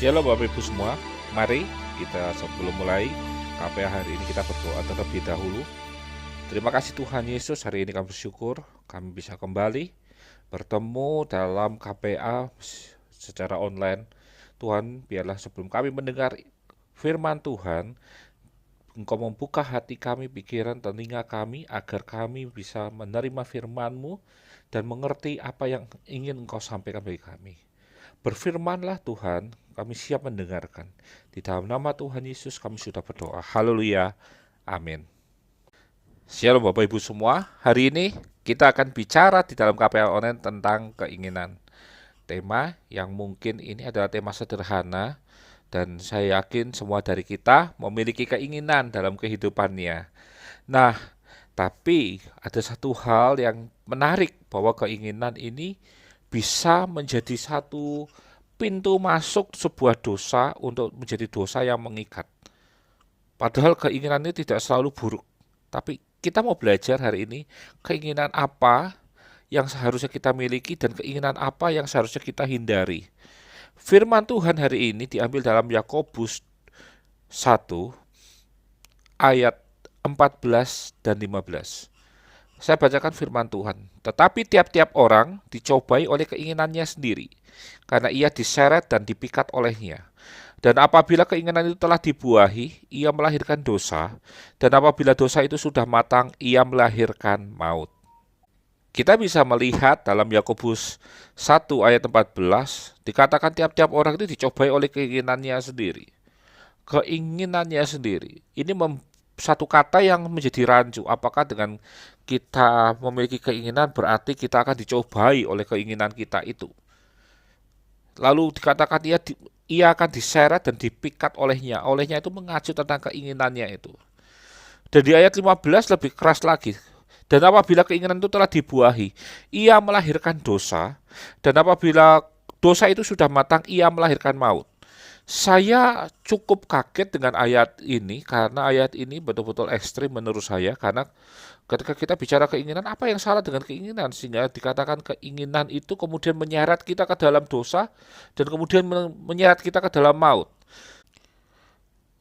Shalom Bapak Ibu semua, mari kita sebelum mulai KPA hari ini kita berdoa terlebih dahulu. Terima kasih Tuhan Yesus, hari ini kami bersyukur kami bisa kembali bertemu dalam KPA secara online. Tuhan, biarlah sebelum kami mendengar firman Tuhan, Engkau membuka hati kami, pikiran, telinga kami, agar kami bisa menerima firman-Mu dan mengerti apa yang ingin Engkau sampaikan bagi kami. Berfirmanlah Tuhan, kami siap mendengarkan. Di dalam nama Tuhan Yesus kami sudah berdoa. Haleluya. Amin. Shalom Bapak Ibu semua. Hari ini kita akan bicara di dalam KPA Online tentang keinginan. Tema yang mungkin ini adalah tema sederhana dan saya yakin semua dari kita memiliki keinginan dalam kehidupannya. Nah, tapi ada satu hal yang menarik bahwa keinginan ini bisa menjadi satu pintu masuk sebuah dosa untuk menjadi dosa yang mengikat. Padahal keinginan ini tidak selalu buruk. Tapi kita mau belajar hari ini keinginan apa yang seharusnya kita miliki dan keinginan apa yang seharusnya kita hindari. Firman Tuhan hari ini diambil dalam Yakobus 1 ayat 14 dan 15. Saya bacakan firman Tuhan. Tetapi tiap-tiap orang dicobai oleh keinginannya sendiri, karena ia diseret dan dipikat olehnya. Dan apabila keinginan itu telah dibuahi, ia melahirkan dosa. Dan apabila dosa itu sudah matang, ia melahirkan maut. Kita bisa melihat dalam Yakobus 1 ayat 14, dikatakan tiap-tiap orang itu dicobai oleh keinginannya sendiri. Keinginannya sendiri. Ini satu kata yang menjadi rancu. Apakah dengan kita memiliki keinginan berarti kita akan dicobai oleh keinginan kita itu? Lalu dikatakan ia akan diseret dan dipikat olehnya. Olehnya itu mengacu tentang keinginannya itu. Dan di ayat 15 lebih keras lagi. Dan apabila keinginan itu telah dibuahi, ia melahirkan dosa. Dan apabila dosa itu sudah matang, ia melahirkan maut. Saya cukup kaget dengan ayat ini karena ayat ini betul-betul ekstrim menurut saya, karena ketika kita bicara keinginan, apa yang salah dengan keinginan sehingga dikatakan keinginan itu kemudian menyeret kita ke dalam dosa dan kemudian menyeret kita ke dalam maut.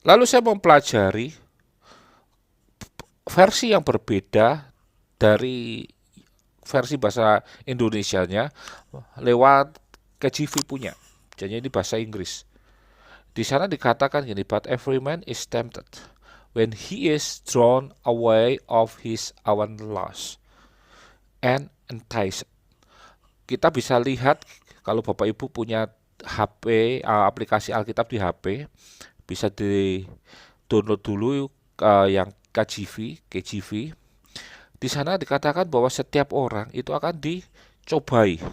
Lalu saya mempelajari versi yang berbeda dari versi bahasa Indonesianya lewat KJV punya. Jadi ini bahasa Inggris. Di sana dikatakan gini, but every man is tempted when he is drawn away of his own lust and enticed. Kita bisa lihat kalau Bapak Ibu punya HP, aplikasi Alkitab di HP, bisa di-download dulu yang KJV. Di sana dikatakan bahwa setiap orang itu akan dicobai.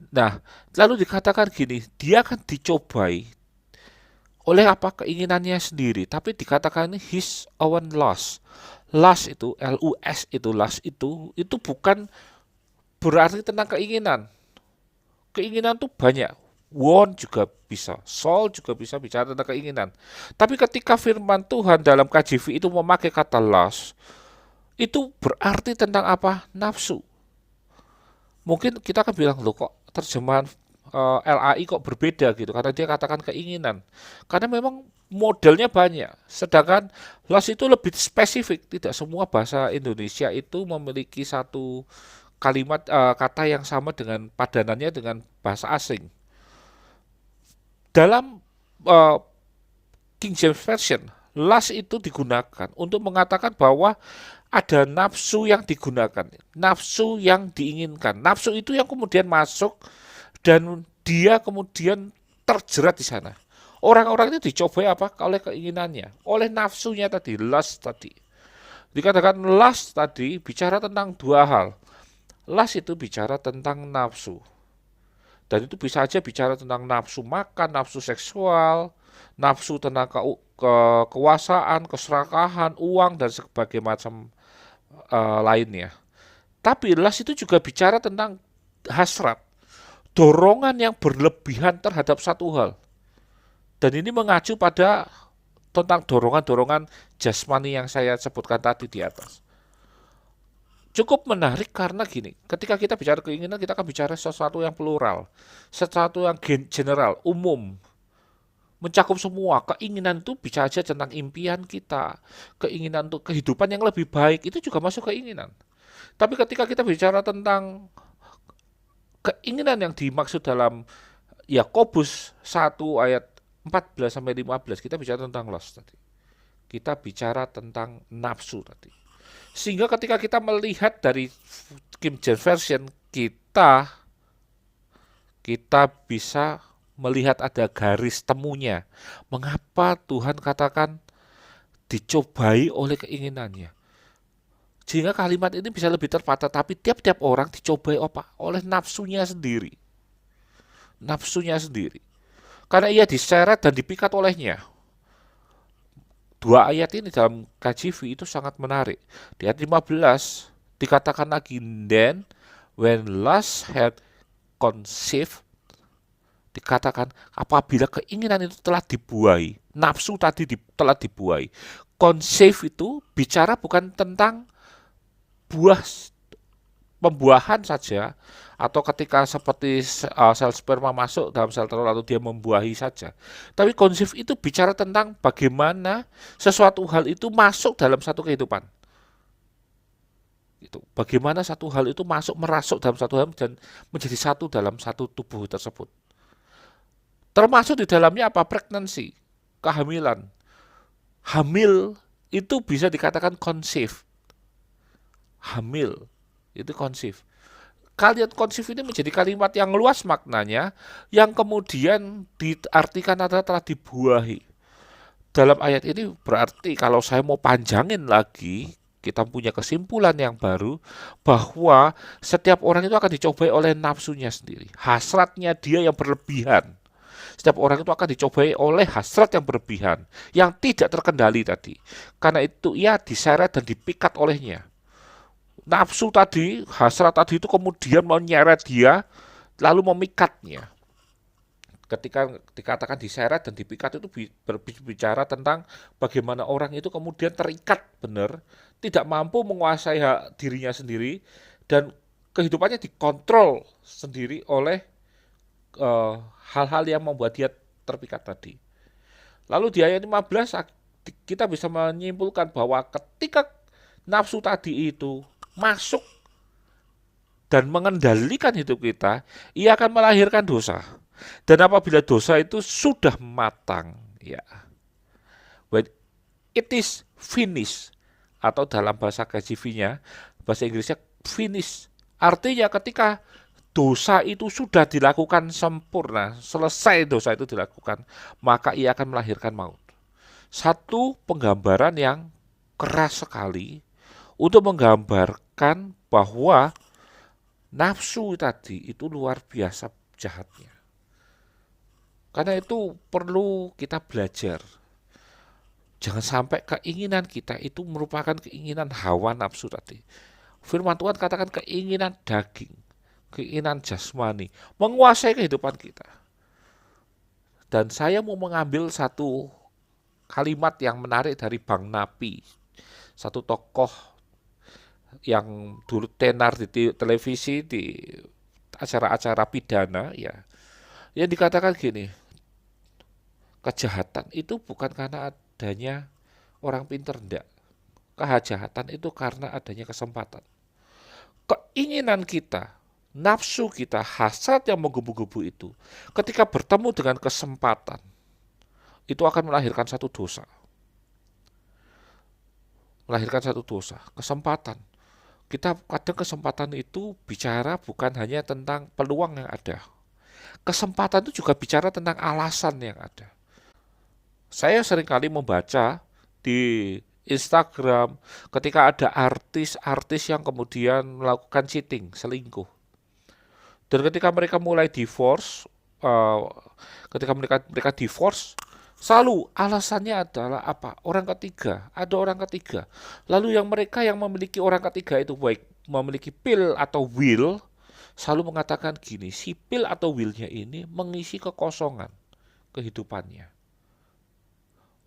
Nah, lalu dikatakan gini, dia akan dicobai oleh apa? Keinginannya sendiri. Tapi dikatakan ini his own lust. Lust itu, L-U-S itu, lust itu bukan berarti tentang keinginan. Keinginan itu banyak. Want juga bisa, soul juga bisa bicara tentang keinginan. Tapi ketika firman Tuhan dalam KJV itu memakai kata lust, itu berarti tentang apa? Nafsu. Mungkin kita akan bilang, loh kok terjemahan LAI kok berbeda gitu, karena dia katakan keinginan. Karena memang modelnya banyak, sedangkan lust itu lebih spesifik. Tidak semua bahasa Indonesia itu memiliki satu kalimat kata yang sama dengan padanannya dengan bahasa asing. Dalam King James Version, lust itu digunakan untuk mengatakan bahwa ada nafsu yang digunakan, nafsu yang diinginkan. Nafsu itu yang kemudian masuk dan dia kemudian terjerat di sana. Orang-orang itu dicobai apa? Oleh keinginannya, oleh nafsunya tadi, lust tadi. Dikatakan lust tadi bicara tentang dua hal. Lust itu bicara tentang nafsu. Dan itu bisa aja bicara tentang nafsu makan, nafsu seksual, nafsu tentang kekuasaan, keserakahan, uang, dan sebagainya macam lainnya. Tapi lust itu juga bicara tentang hasrat, dorongan yang berlebihan terhadap satu hal. Dan ini mengacu pada tentang dorongan-dorongan jasmani yang saya sebutkan tadi di atas. cukup menarik karena gini, ketika kita bicara keinginan, kita akan bicara sesuatu yang plural, sesuatu yang general, umum, mencakup semua. Keinginan itu bisa aja tentang impian kita, keinginan untuk kehidupan yang lebih baik, itu juga masuk keinginan. Tapi ketika kita bicara tentang keinginan yang dimaksud dalam Yakobus 1 ayat 14 sampai 15, kita bicara tentang lust tadi. Kita bicara tentang nafsu tadi. Sehingga ketika kita melihat dari King James Version, kita bisa melihat ada garis temunya. Mengapa Tuhan katakan dicobai oleh keinginannya? Sehingga kalimat ini bisa lebih terpatah, tapi tiap-tiap orang dicobai apa? Oleh nafsunya sendiri. Nafsunya sendiri. Karena ia diseret dan dipikat olehnya. Dua ayat ini dalam KJV itu sangat menarik. Di ayat 15 dikatakan lagi, then when lust had conceived, dikatakan apabila keinginan itu telah dibuai, nafsu tadi telah dibuai. Conceive itu bicara bukan tentang buah, pembuahan saja, atau ketika seperti sel sperma masuk dalam sel telur lalu dia membuahi saja. Tapi conceive itu bicara tentang bagaimana sesuatu hal itu masuk dalam satu kehidupan. Itu bagaimana satu hal itu merasuk dalam satu hal dan menjadi satu dalam satu tubuh tersebut. Termasuk di dalamnya apa? Pregnancy, kehamilan. Hamil itu bisa dikatakan conceive. Hamil itu conceive. Kalimat conceive ini menjadi kalimat yang luas maknanya, yang kemudian diartikan adalah telah dibuahi. Dalam ayat ini berarti kalau saya mau panjangin lagi, kita punya kesimpulan yang baru bahwa setiap orang itu akan dicobai oleh nafsunya sendiri. Hasratnya dia yang berlebihan. Setiap orang itu akan dicobai oleh hasrat yang berlebihan, yang tidak terkendali tadi. Karena itu ia diseret dan dipikat olehnya. Nafsu tadi, hasrat tadi itu kemudian menyeret dia, lalu memikatnya. Ketika dikatakan diseret dan dipikat itu berbicara tentang bagaimana orang itu kemudian terikat benar, tidak mampu menguasai dirinya sendiri, dan kehidupannya dikontrol sendiri oleh hal-hal yang membuat dia terpikat tadi. Lalu di ayat 15 kita bisa menyimpulkan bahwa ketika nafsu tadi itu masuk dan mengendalikan hidup kita, ia akan melahirkan dosa. Dan apabila dosa itu sudah matang, ya, when it is finished, atau dalam bahasa KJV-nya, bahasa Inggrisnya finish, artinya ketika dosa itu sudah dilakukan sempurna, selesai dosa itu dilakukan, maka ia akan melahirkan maut. Satu penggambaran yang keras sekali untuk menggambarkan bahwa nafsu tadi itu luar biasa jahatnya. Karena itu perlu kita belajar. Jangan sampai keinginan kita itu merupakan keinginan hawa nafsu tadi. Firman Tuhan katakan keinginan daging, keinginan jasmani, menguasai kehidupan kita. Dan saya mau mengambil satu kalimat yang menarik dari Bang Napi, satu tokoh yang dulu tenar di televisi, di acara-acara pidana, ya, yang dikatakan gini, kejahatan itu bukan karena adanya orang pinter, enggak. Kejahatan itu karena adanya kesempatan. Keinginan kita, nafsu kita, hasrat yang menggebu-gebu itu, ketika bertemu dengan kesempatan, itu akan melahirkan satu dosa. Melahirkan satu dosa, kesempatan. Kita kadang kesempatan itu bicara bukan hanya tentang peluang yang ada. Kesempatan itu juga bicara tentang alasan yang ada. Saya seringkali membaca di Instagram ketika ada artis-artis yang kemudian melakukan cheating, selingkuh. Dan ketika mereka mulai divorce, ketika mereka divorce, selalu alasannya adalah apa? Orang ketiga, ada orang ketiga. Lalu mereka yang memiliki orang ketiga itu baik memiliki pill atau will, selalu mengatakan gini, si pill atau willnya ini mengisi kekosongan kehidupannya.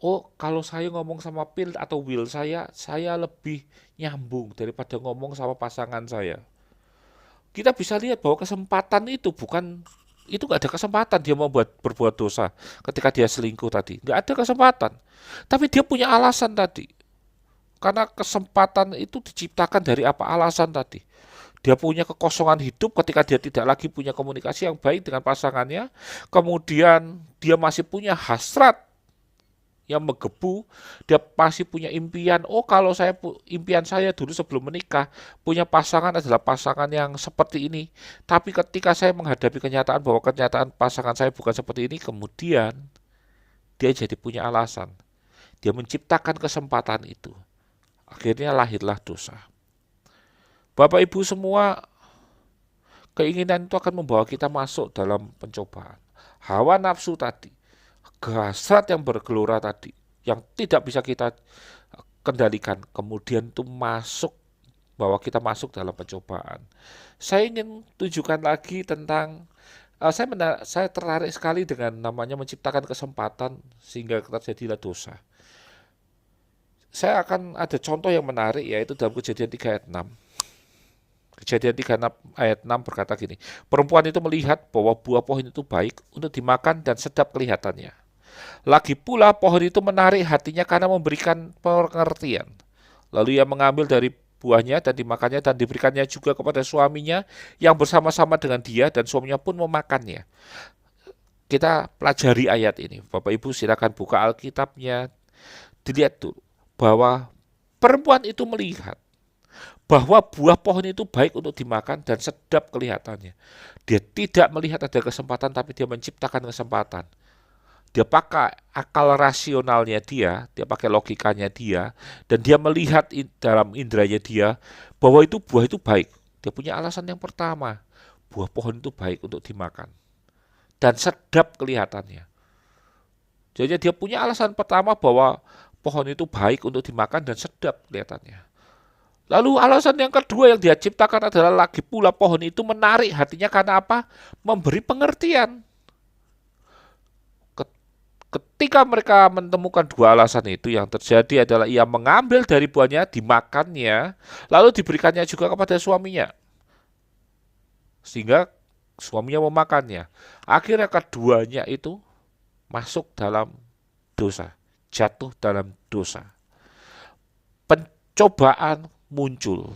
oh kalau saya ngomong sama Phil atau Will saya lebih nyambung daripada ngomong sama pasangan saya. Kita bisa lihat bahwa kesempatan itu bukan itu nggak ada kesempatan dia mau berbuat dosa ketika dia selingkuh tadi, nggak ada kesempatan. Tapi dia punya alasan tadi, karena kesempatan itu diciptakan dari apa alasan tadi. Dia punya kekosongan hidup ketika dia tidak lagi punya komunikasi yang baik dengan pasangannya. Kemudian dia masih punya hasrat yang menggebu, dia pasti punya impian. Oh, kalau impian saya dulu sebelum menikah punya pasangan adalah pasangan yang seperti ini. Tapi ketika saya menghadapi kenyataan bahwa kenyataan pasangan saya bukan seperti ini, kemudian dia jadi punya alasan. Dia menciptakan kesempatan itu. Akhirnya lahirlah dosa. Bapak Ibu semua, keinginan itu akan membawa kita masuk dalam pencobaan. Hawa nafsu tadi, hasrat yang bergelora tadi, yang tidak bisa kita kendalikan, kemudian itu bahwa kita masuk dalam pencobaan. Saya ingin tunjukkan lagi tentang saya tertarik sekali dengan namanya menciptakan kesempatan sehingga terjadilah dosa. Saya akan ada contoh yang menarik, yaitu dalam Kejadian 3 ayat 6. Kejadian 3 ayat 6 berkata gini, perempuan itu melihat bahwa buah pohon itu baik untuk dimakan dan sedap kelihatannya. Lagi pula pohon itu menarik hatinya karena memberikan pengertian. Lalu ia mengambil dari buahnya dan dimakannya dan diberikannya juga kepada suaminya yang bersama-sama dengan dia, dan suaminya pun memakannya. Kita pelajari ayat ini. Bapak Ibu silakan buka Alkitabnya. Dilihat dulu bahwa perempuan itu melihat bahwa buah pohon itu baik untuk dimakan dan sedap kelihatannya. Dia tidak melihat ada kesempatan, tapi dia menciptakan kesempatan. Dia pakai akal rasionalnya dia pakai logikanya dia, dan dia melihat dalam indranya dia bahwa itu buah itu baik. Dia punya alasan yang pertama, buah pohon itu baik untuk dimakan dan sedap kelihatannya. Jadi dia punya alasan pertama bahwa pohon itu baik untuk dimakan dan sedap kelihatannya. Lalu alasan yang kedua yang dia ciptakan adalah lagi pula pohon itu menarik hatinya karena apa? Memberi pengertian. Ketika mereka menemukan dua alasan itu, yang terjadi adalah ia mengambil dari buahnya, dimakannya, lalu diberikannya juga kepada suaminya. Sehingga suaminya memakannya. Akhirnya keduanya itu masuk dalam dosa, jatuh dalam dosa. Pencobaan muncul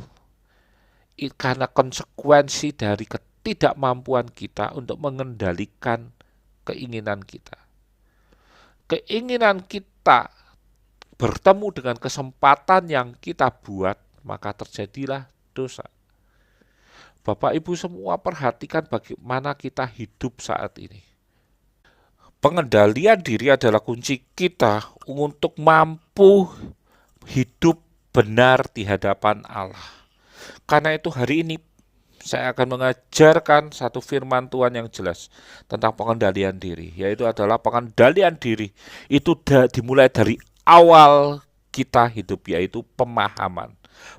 karena konsekuensi dari ketidakmampuan kita untuk mengendalikan keinginan kita. Keinginan kita bertemu dengan kesempatan yang kita buat, maka terjadilah dosa. Bapak Ibu semua perhatikan bagaimana kita hidup saat ini. Pengendalian diri adalah kunci kita untuk mampu hidup benar di hadapan Allah. Karena itu hari ini saya akan mengajarkan satu firman Tuhan yang jelas tentang pengendalian diri, yaitu adalah pengendalian diri itu dimulai dari awal kita hidup, yaitu pemahaman.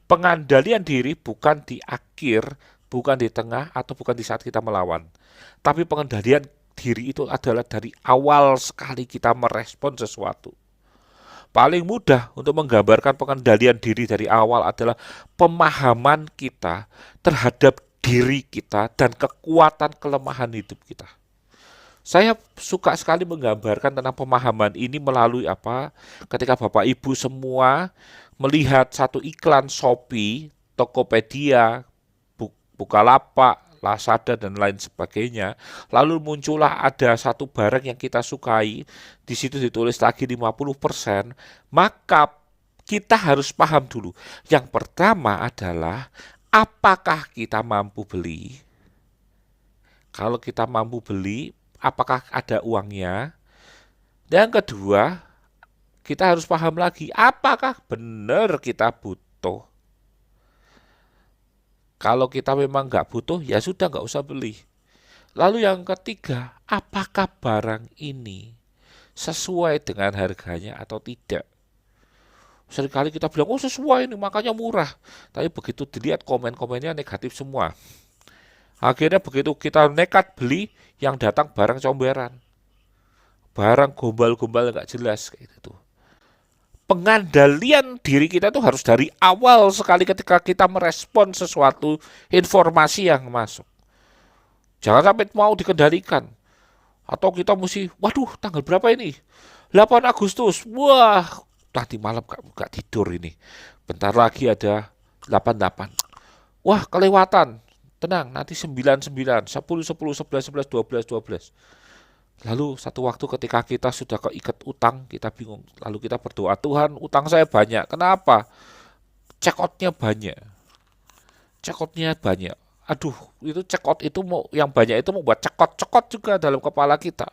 Pengendalian diri bukan di akhir, bukan di tengah, atau bukan di saat kita melawan. Tapi pengendalian diri itu adalah dari awal sekali kita merespon sesuatu. Paling mudah untuk menggambarkan pengendalian diri dari awal adalah pemahaman kita terhadap diri kita dan kekuatan kelemahan hidup kita. Saya suka sekali menggambarkan tentang pemahaman ini melalui apa? Ketika Bapak Ibu semua melihat satu iklan Shopee, Tokopedia, Bukalapak, Lazada dan lain sebagainya, lalu muncullah ada satu barang yang kita sukai, di situ ditulis lagi 50%, maka kita harus paham dulu. Yang pertama adalah apakah kita mampu beli? Kalau kita mampu beli, apakah ada uangnya? Dan yang kedua, kita harus paham lagi, apakah benar kita butuh? Kalau kita memang nggak butuh, ya sudah nggak usah beli. Lalu yang ketiga, apakah barang ini sesuai dengan harganya atau tidak? Seringkali kita bilang, oh sesuai ini makanya murah. Tapi begitu dilihat komen-komennya negatif semua. Akhirnya begitu kita nekat beli, yang datang barang comberan. Barang gombal-gombal nggak jelas kayak gitu. Pengandalian diri kita itu harus dari awal sekali ketika kita merespon sesuatu informasi yang masuk. Jangan sampai mau dikendalikan. Atau kita mesti, waduh tanggal berapa ini? 8 Agustus, wah tadi malam gak tidur ini. Bentar lagi ada 88. Wah kelewatan, tenang nanti 99, 10, 10, 11, 11, 12, 12. Lalu satu waktu ketika kita sudah keikat utang, kita bingung. Lalu kita berdoa, Tuhan utang saya banyak. Kenapa? Check out-nya banyak. Check out-nya banyak. Aduh, itu check out itu mau yang banyak itu mau buat cekot-cekot juga dalam kepala kita.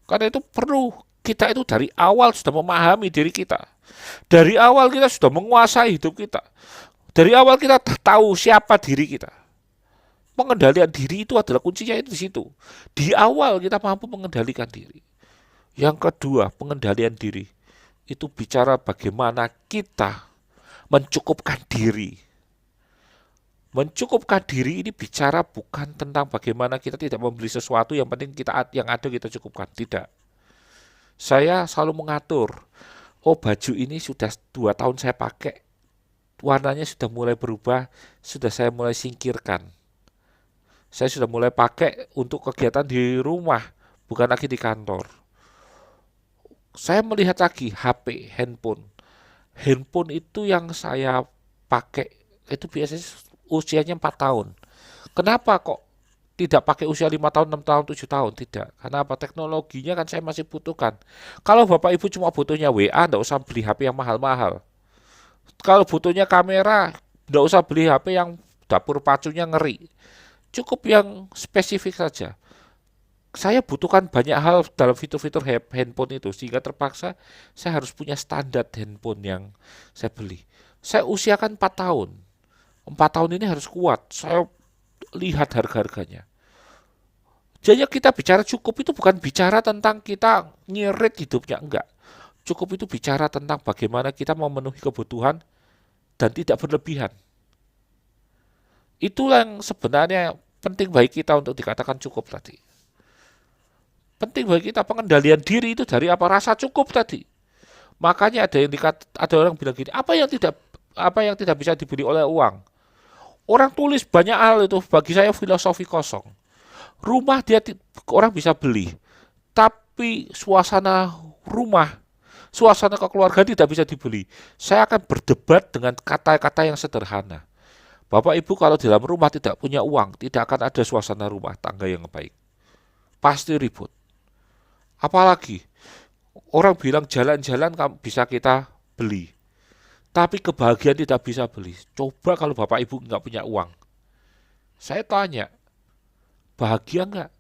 Karena itu perlu kita itu dari awal sudah memahami diri kita. Dari awal kita sudah menguasai hidup kita. Dari awal kita tahu siapa diri kita. Pengendalian diri itu adalah kuncinya itu di situ. Di awal kita mampu mengendalikan diri. Yang kedua, pengendalian diri itu bicara bagaimana kita mencukupkan diri. Mencukupkan diri ini bicara bukan tentang bagaimana kita tidak membeli sesuatu yang penting yang ada kita cukupkan. Tidak. Saya selalu mengatur. Oh baju ini sudah 2 tahun saya pakai. Warnanya sudah mulai berubah. Sudah saya mulai singkirkan. Saya sudah mulai pakai untuk kegiatan di rumah, bukan lagi di kantor. Saya melihat lagi HP, handphone. Handphone itu yang saya pakai, itu biasanya usianya 4 tahun. Kenapa kok tidak pakai usia 5 tahun, 6 tahun, 7 tahun? Tidak. Karena apa? Teknologinya kan saya masih butuhkan. Kalau Bapak Ibu cuma butuhnya WA, enggak usah beli HP yang mahal-mahal. Kalau butuhnya kamera, enggak usah beli HP yang dapur pacunya ngeri. Cukup yang spesifik saja. Saya butuhkan banyak hal dalam fitur-fitur handphone itu, sehingga terpaksa saya harus punya standar handphone yang saya beli. Saya usiakan 4 tahun. 4 tahun ini harus kuat. Saya lihat harga-harganya. Jadi kita bicara cukup itu bukan bicara tentang kita nyirit hidupnya, enggak. Cukup itu bicara tentang bagaimana kita memenuhi kebutuhan dan tidak berlebihan. Itulah yang sebenarnya penting bagi kita untuk dikatakan cukup tadi. Penting bagi kita pengendalian diri itu dari apa? Rasa cukup tadi. Makanya ada orang bilang gini, apa yang tidak bisa dibeli oleh uang? Orang tulis banyak hal itu, bagi saya filosofi kosong. Rumah orang bisa beli, tapi suasana rumah, suasana kekeluargaan tidak bisa dibeli. Saya akan berdebat dengan kata-kata yang sederhana. Bapak Ibu kalau di dalam rumah tidak punya uang, tidak akan ada suasana rumah tangga yang baik. Pasti ribut. Apalagi orang bilang jalan-jalan bisa kita beli, tapi kebahagiaan tidak bisa beli. Coba kalau Bapak Ibu nggak punya uang. Saya tanya, bahagia nggak?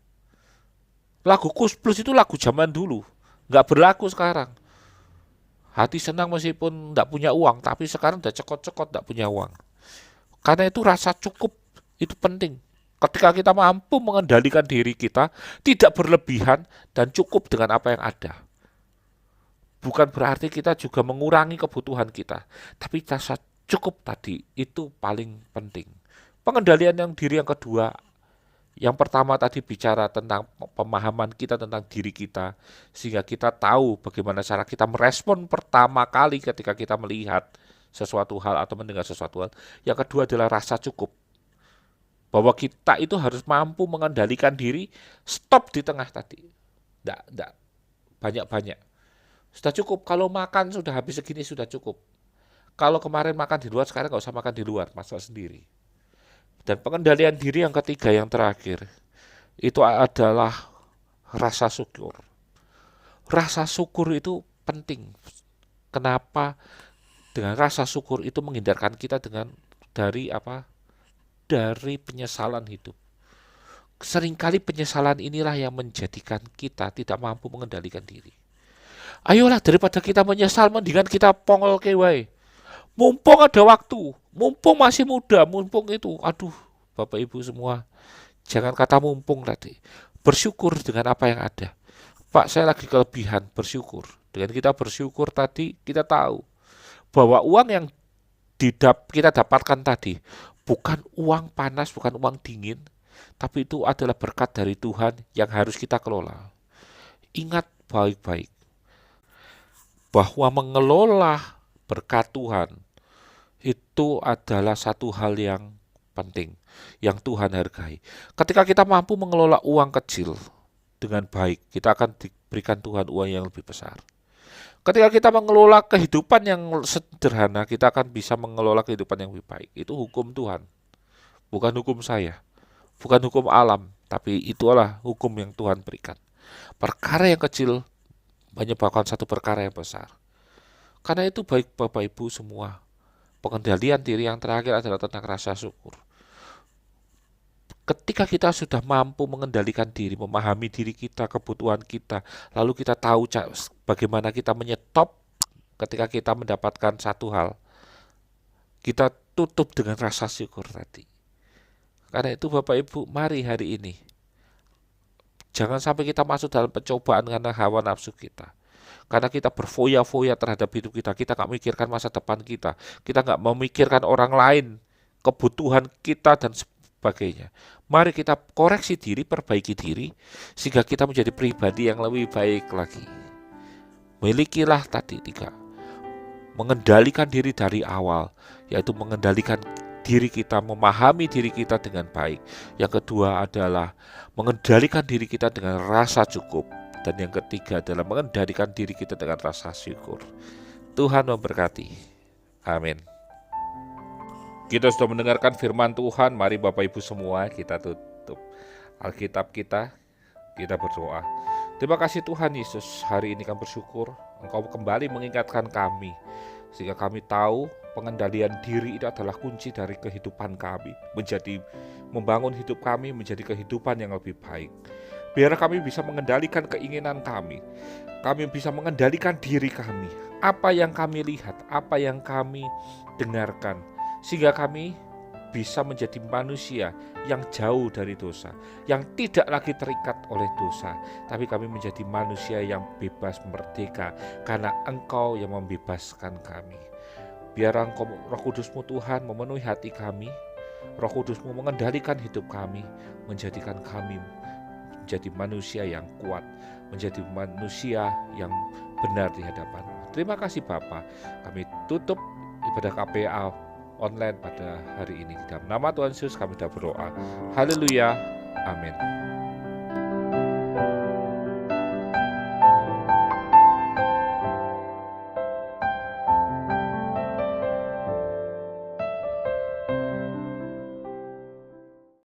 Lagu Kus Plus itu lagu zaman dulu, nggak berlaku sekarang. Hati senang meskipun nggak punya uang, tapi sekarang udah cekot-cekot nggak punya uang. Karena itu rasa cukup itu penting. Ketika kita mampu mengendalikan diri kita, tidak berlebihan dan cukup dengan apa yang ada. Bukan berarti kita juga mengurangi kebutuhan kita, tapi rasa cukup tadi itu paling penting. Pengendalian yang diri yang kedua, yang pertama tadi bicara tentang pemahaman kita tentang diri kita, sehingga kita tahu bagaimana cara kita merespon pertama kali ketika kita melihat sesuatu hal atau mendengar sesuatu hal. Yang kedua adalah rasa cukup. Bahwa kita itu harus mampu mengendalikan diri, stop di tengah tadi. Enggak banyak-banyak. Sudah cukup, kalau makan sudah habis segini sudah cukup. Kalau kemarin makan di luar, sekarang nggak usah makan di luar, masak sendiri. Dan pengendalian diri yang ketiga, yang terakhir, itu adalah rasa syukur. Rasa syukur itu penting. Kenapa? Dengan rasa syukur itu menghindarkan kita dari penyesalan hidup. Seringkali penyesalan inilah yang menjadikan kita tidak mampu mengendalikan diri. Ayolah, daripada kita menyesal, mendingan kita pongol kewai. Mumpung ada waktu, mumpung masih muda, mumpung itu. Aduh, Bapak Ibu semua, jangan kata mumpung tadi. Bersyukur dengan apa yang ada. Pak, saya lagi kelebihan, bersyukur. Dengan kita bersyukur tadi, kita tahu bahwa uang yang kita dapatkan tadi bukan uang panas, bukan uang dingin, tapi itu adalah berkat dari Tuhan yang harus kita kelola. Ingat baik-baik bahwa mengelola berkat Tuhan itu adalah satu hal yang penting, yang Tuhan hargai. Ketika kita mampu mengelola uang kecil dengan baik, kita akan diberikan Tuhan uang yang lebih besar. Ketika kita mengelola kehidupan yang sederhana, kita akan bisa mengelola kehidupan yang lebih baik. Itu hukum Tuhan, bukan hukum saya, bukan hukum alam, tapi itulah hukum yang Tuhan berikan. Perkara yang kecil menyebabkan satu perkara yang besar. Karena itu baik Bapak Ibu semua, pengendalian diri yang terakhir adalah tentang rasa syukur. Ketika kita sudah mampu mengendalikan diri, memahami diri kita, kebutuhan kita, lalu kita tahu bagaimana kita menyetop ketika kita mendapatkan satu hal, kita tutup dengan rasa syukur tadi. Karena itu Bapak Ibu, mari hari ini jangan sampai kita masuk dalam pencobaan karena hawa nafsu kita. Karena kita berfoya-foya terhadap hidup kita, kita gak memikirkan masa depan kita gak memikirkan orang lain, kebutuhan kita dan sebagainya. Mari kita koreksi diri, perbaiki diri, sehingga kita menjadi pribadi yang lebih baik lagi. Milikilah tadi 3, mengendalikan diri dari awal, yaitu mengendalikan diri kita, memahami diri kita dengan baik. Yang kedua adalah mengendalikan diri kita dengan rasa cukup. Dan yang ketiga adalah mengendalikan diri kita dengan rasa syukur. Tuhan memberkati. Amin. Kita sudah mendengarkan firman Tuhan. Mari Bapak Ibu semua kita tutup Alkitab kita berdoa. Terima kasih Tuhan Yesus, hari ini kami bersyukur Engkau kembali mengingatkan kami, sehingga kami tahu pengendalian diri itu adalah kunci dari kehidupan kami, membangun hidup kami menjadi kehidupan yang lebih baik. Biar kami bisa mengendalikan keinginan kami bisa mengendalikan diri kami, apa yang kami lihat, apa yang kami dengarkan, sehingga kami bisa menjadi manusia yang jauh dari dosa, yang tidak lagi terikat oleh dosa, tapi kami menjadi manusia yang bebas, merdeka, karena Engkau yang membebaskan kami. Biar Engkau, Roh Kudus-Mu Tuhan, memenuhi hati kami, Roh Kudus-Mu mengendalikan hidup kami, menjadikan kami menjadi manusia yang kuat, menjadi manusia yang benar di hadapan-Mu. Terima kasih Bapa. Kami tutup ibadah KPA online pada hari ini. Dalam nama Tuhan Yesus kami berdoa. Haleluya. Amin.